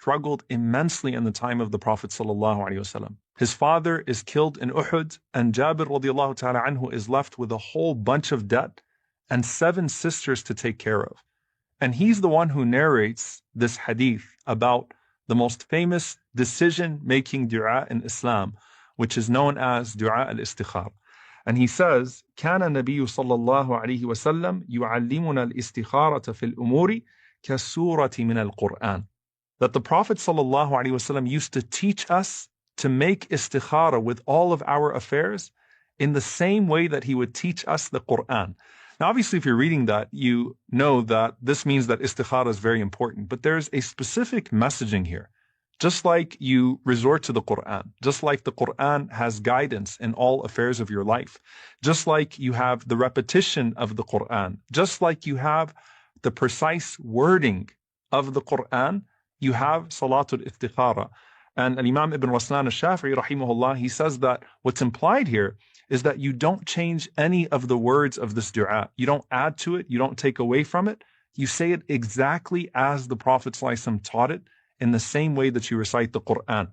struggled immensely in the time of the Prophet ﷺ. His father is killed in Uhud, and Jabir radiallahu ta'ala anhu is left with a whole bunch of debt and 7 sisters to take care of. And he's the one who narrates this hadith about the most famous decision-making dua in Islam, which is known as dua al-istikhara. And he says, كان النبي صلى الله عليه وسلم يعلمنا الاستخارة في الأمور كالسورة من القرآن. That the Prophet sallallahu alaihi wasallam used to teach us to make istikhara with all of our affairs in the same way that he would teach us the Quran. Now, obviously, if you're reading that, you know that this means that istikhara is very important, but there's a specific messaging here. Just like you resort to the Quran, just like the Quran has guidance in all affairs of your life, just like you have the repetition of the Quran, just like you have the precise wording of the Quran, you have Salatul Istikhara. And Imam Ibn Raslan al-Shafi'i, rahimahullah, he says that what's implied here is that you don't change any of the words of this dua. You don't add to it, you don't take away from it. You say it exactly as the Prophet ﷺ taught it, in the same way that you recite the Quran.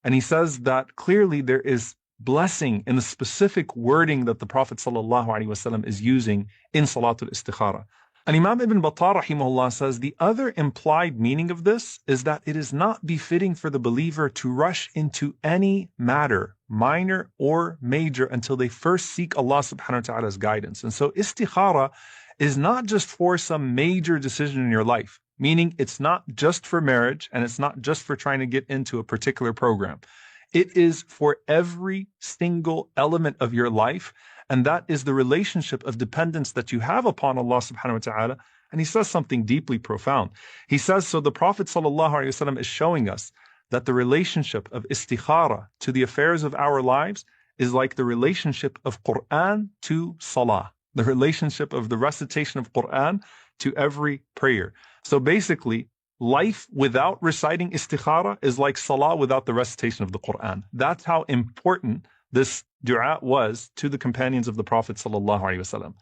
And he says that clearly there is blessing in the specific wording that the Prophet ﷺ is using in Salatul Istikhara. And Imam Ibn Battal rahimahullah says the other implied meaning of this is that it is not befitting for the believer to rush into any matter, minor or major, until they first seek Allah subhanahu wa ta'ala's guidance. And so istikhara is not just for some major decision in your life, meaning it's not just for marriage and it's not just for trying to get into a particular program. It is for every single element of your life. And that is the relationship of dependence that you have upon Allah subhanahu wa ta'ala. And he says something deeply profound. He says, so the Prophet sallallahu alaihi wasallam is showing us that the relationship of istikhara to the affairs of our lives is like the relationship of Quran to salah, the relationship of the recitation of Quran to every prayer. So basically, life without reciting istikhara is like salah without the recitation of the Quran. That's how important this dua was to the companions of the Prophet sallallahu alaihi wasallam.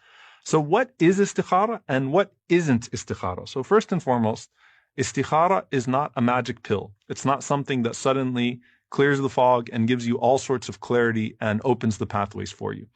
So what is istikhara and what isn't istikhara? So first and foremost, istikhara is not a magic pill. It's not something that suddenly clears the fog and gives you all sorts of clarity and opens the pathways for you.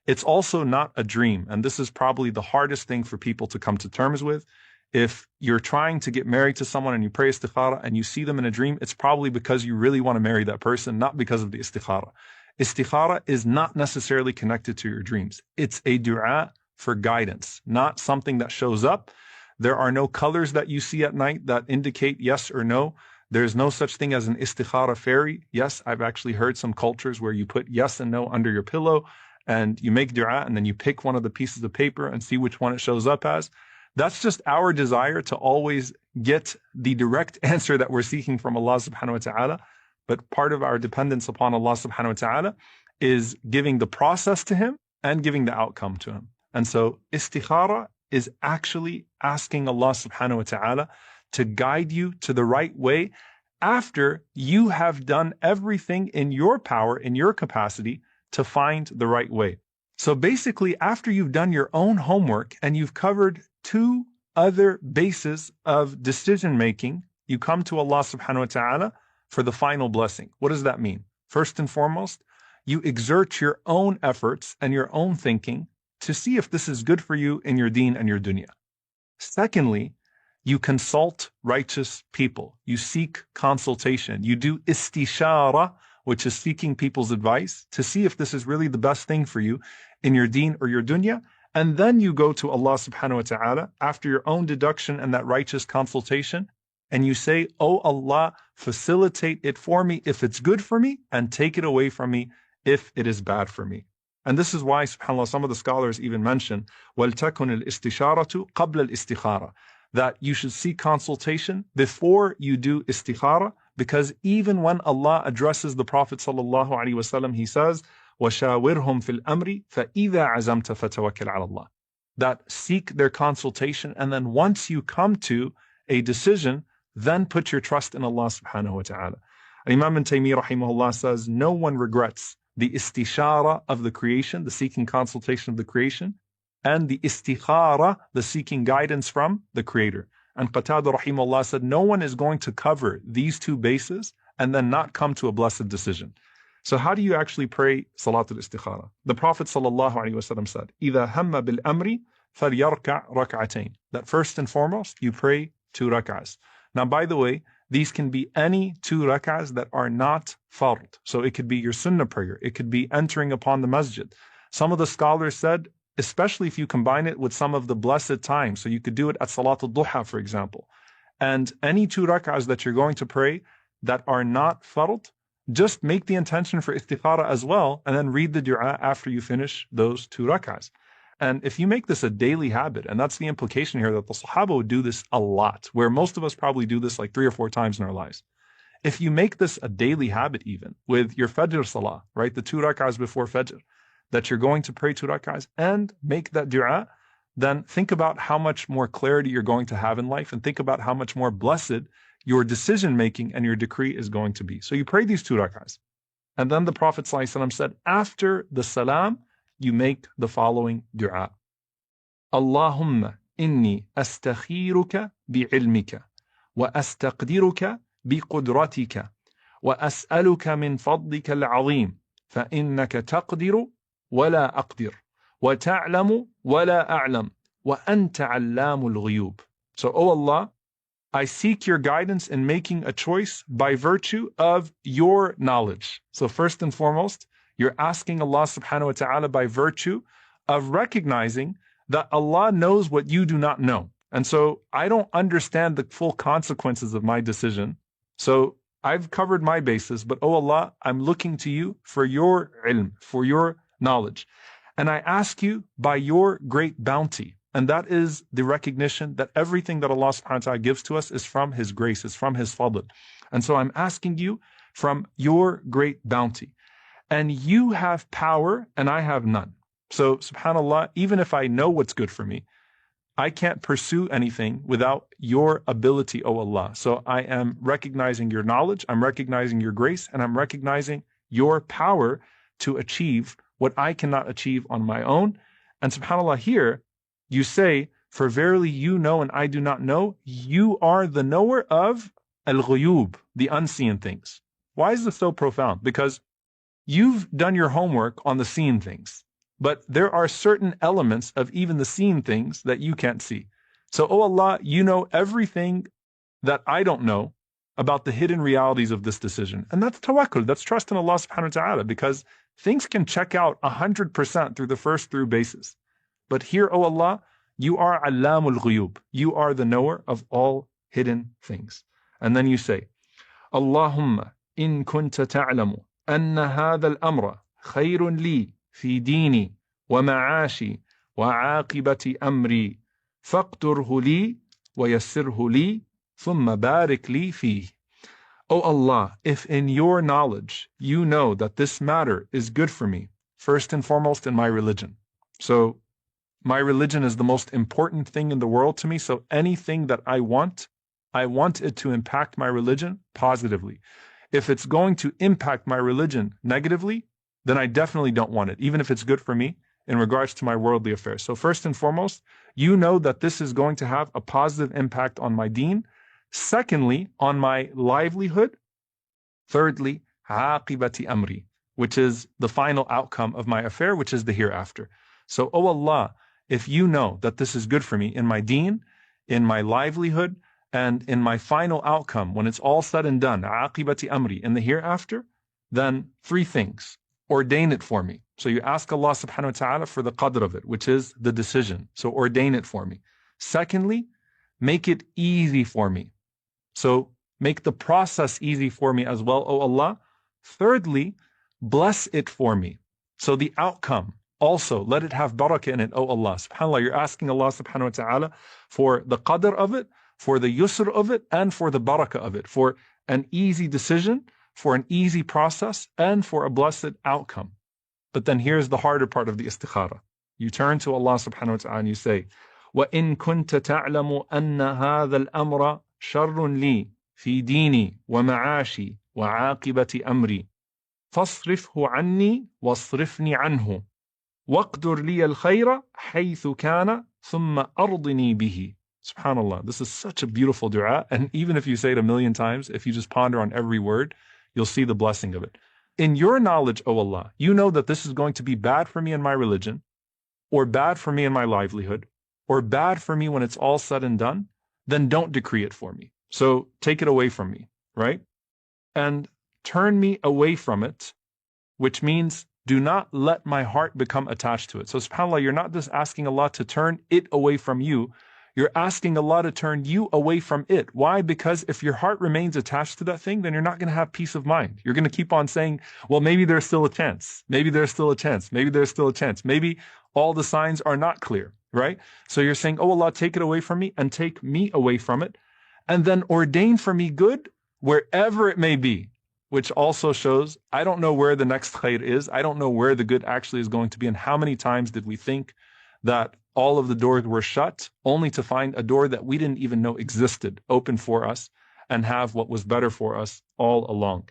It's also not a dream, and this is probably the hardest thing for people to come to terms with. If you're trying to get married to someone and you pray istikhara and you see them in a dream, it's probably because you really want to marry that person, not because of the istikhara. Istikhara is not necessarily connected to your dreams. It's a dua for guidance, not something that shows up. There are no colors that you see at night that indicate yes or no. There's no such thing as an istikhara fairy. Yes, I've actually heard some cultures where you put yes and no under your pillow and you make dua and then you pick one of the pieces of paper and see which one it shows up as. That's just our desire to always get the direct answer that we're seeking from Allah subhanahu wa ta'ala. But part of our dependence upon Allah subhanahu wa ta'ala is giving the process to Him and giving the outcome to Him. And so istikhara is actually asking Allah subhanahu wa ta'ala to guide you to the right way after you have done everything in your power, in your capacity to find the right way. So basically, after you've done your own homework and you've covered 2 other bases of decision making, you come to Allah subhanahu wa ta'ala for the final blessing. What does that mean? First and foremost, you exert your own efforts and your own thinking to see if this is good for you in your deen and your dunya. Secondly, you consult righteous people. You seek consultation. You do istishara, which is seeking people's advice to see if this is really the best thing for you in your deen or your dunya. And then you go to Allah subhanahu wa ta'ala after your own deduction and that righteous consultation, and you say, oh Allah, facilitate it for me if it's good for me, and take it away from me if it is bad for me. And this is why, subhanAllah, some of the scholars even mention, وَلْتَكُنِ الْإِسْتِشَارَةُ قَبْلَ الْإِسْتِخَارَةِ, that you should seek consultation before you do istikhara, because even when Allah addresses the Prophet sallallahu alaihi wasallam, He says, وَشَاوِرْهُمْ فِي الْأَمْرِ فَإِذَا عَزَمْتَ فَتَوَكَّلْ عَلَى اللَّهِ, that seek their consultation, and then once you come to a decision, then put your trust in Allah subhanahu wa ta'ala. Imam Ibn Taymiyyah rahimahullah says, no one regrets the istishara of the creation, the seeking consultation of the creation, and the istikhara, the seeking guidance from the Creator. And Qatada rahimahullah said, no one is going to cover these two bases and then not come to a blessed decision. So how do you actually pray Salatul Istikhara? The Prophet sallallahu alaihi wasallam said, إِذَا هَمَّ بِالْأَمْرِ فَلْيَرْكَعْ رَكْعَتَيْن. That first and foremost, you pray 2 rak'ahs. Now, by the way, these can be any 2 rak'ahs that are not fard. So it could be your sunnah prayer. It could be entering upon the masjid. Some of the scholars said, especially if you combine it with some of the blessed times. So you could do it at Salatul Duha, for example. And any 2 rak'ahs that you're going to pray that are not fard, just make the intention for istikhara as well, and then read the dua after you finish those 2 rak'ahs. And if you make this a daily habit, and that's the implication here, that the Sahaba would do this a lot, where most of us probably do this like 3 or 4 times in our lives. If you make this a daily habit even, with your Fajr Salah, right, the 2 rak'ahs before Fajr, that you're going to pray 2 rak'ahs and make that dua, then think about how much more clarity you're going to have in life, and think about how much more blessed your decision making and your decree is going to be. So you pray these 2 rak'ahs. And then the Prophet ﷺ said, after the salam, you make the following dua. Allahumma inni astakhiruka bi'ilmika wa astaqdiruka biqudratika wa as'aluka min fadlika al-azim fa innaka taqdiru wa la aqdir wa ta'lamu wa la a'lam wa anta 'allamul ghuyub. So, O Allah, I seek your guidance in making a choice by virtue of your knowledge. So first and foremost, you're asking Allah subhanahu wa ta'ala by virtue of recognizing that Allah knows what you do not know. And so I don't understand the full consequences of my decision. So I've covered my bases, but oh Allah, I'm looking to you for your ilm, for your knowledge. And I ask you by your great bounty. And that is the recognition that everything that Allah subhanahu wa ta'ala gives to us is from His grace, is from His fadl. And so I'm asking you from your great bounty. And you have power and I have none. So subhanAllah, even if I know what's good for me, I can't pursue anything without your ability, O Allah. So I am recognizing your knowledge, I'm recognizing your grace, and I'm recognizing your power to achieve what I cannot achieve on my own. And subhanAllah, here you say, for verily you know and I do not know, you are the knower of al-ghuyub, the unseen things. Why is this so profound? Because you've done your homework on the seen things, but there are certain elements of even the seen things that you can't see. So, oh Allah, you know everything that I don't know about the hidden realities of this decision. And that's tawakkul, that's trust in Allah subhanahu wa ta'ala, because things can check out 100% through the first 3 bases. But here, oh Allah, you are allamul ghuyub. You are the knower of all hidden things. And then you say, Allahumma in kunta ta'lamu anna hadha al-amra khayrun li fi dini wa ma'ashi wa aqibati amri faqturhu li wa yassirhu li thumma barik li fihi. O Allah, if in your knowledge you know that this matter is good for me, first and foremost in my religion. So my religion is the most important thing in the world to me. So anything that I want it to impact my religion positively. If it's going to impact my religion negatively, then I definitely don't want it, even if it's good for me in regards to my worldly affairs. So first and foremost, you know that this is going to have a positive impact on my deen. Secondly, on my livelihood. Thirdly, aqibati amri, which is the final outcome of my affair, which is the hereafter. So, oh Allah, if you know that this is good for me in my deen, in my livelihood, and in my final outcome, when it's all said and done, aqibati amri, in the hereafter, then 3 things. Ordain it for me. So you ask Allah subhanahu wa ta'ala for the qadr of it, which is the decision. So ordain it for me. Secondly, make it easy for me. So make the process easy for me as well, O Allah. Thirdly, bless it for me. So the outcome, also, let it have barakah in it, O Allah. SubhanAllah, you're asking Allah subhanahu wa ta'ala for the qadr of it, for the yusr of it, and for the barakah of it, for an easy decision, for an easy process, and for a blessed outcome. But then here's the harder part of the istikhara. You turn to Allah subhanahu wa ta'ala and you say, وَإِن كُنْتَ تَعْلَمُ أَنَّ هَذَا الْأَمْرَ شَرٌّ لِي فِي دِينِي وَمَعَاشِي وَعَاقِبَةِ أَمْرِي فَاصْرِفْهُ عَنِّي وَاصْرِفْنِي عَنْهُ وَاقْدُرْ لِيَ الْخَيْرَ حَيْثُ كَانَ ثُمَّ أَرْضِنِي بِهِ. SubhanAllah, this is such a beautiful dua. And even if you say it 1,000,000 times, if you just ponder on every word, you'll see the blessing of it. In your knowledge, O Allah, you know that this is going to be bad for me in my religion, or bad for me in my livelihood, or bad for me when it's all said and done, then don't decree it for me. So take it away from me, right? And turn me away from it, which means do not let my heart become attached to it. So subhanAllah, you're not just asking Allah to turn it away from you, you're asking Allah to turn you away from it. Why? Because if your heart remains attached to that thing, then you're not going to have peace of mind. You're going to keep on saying, well, maybe there's still a chance. Maybe there's still a chance. Maybe there's still a chance. Maybe all the signs are not clear, right? So you're saying, oh Allah, take it away from me and take me away from it. And then ordain for me good wherever it may be, which also shows, I don't know where the next khair is. I don't know where the good actually is going to be. And how many times did we think that all of the doors were shut, only to find a door that we didn't even know existed open for us and have what was better for us all along.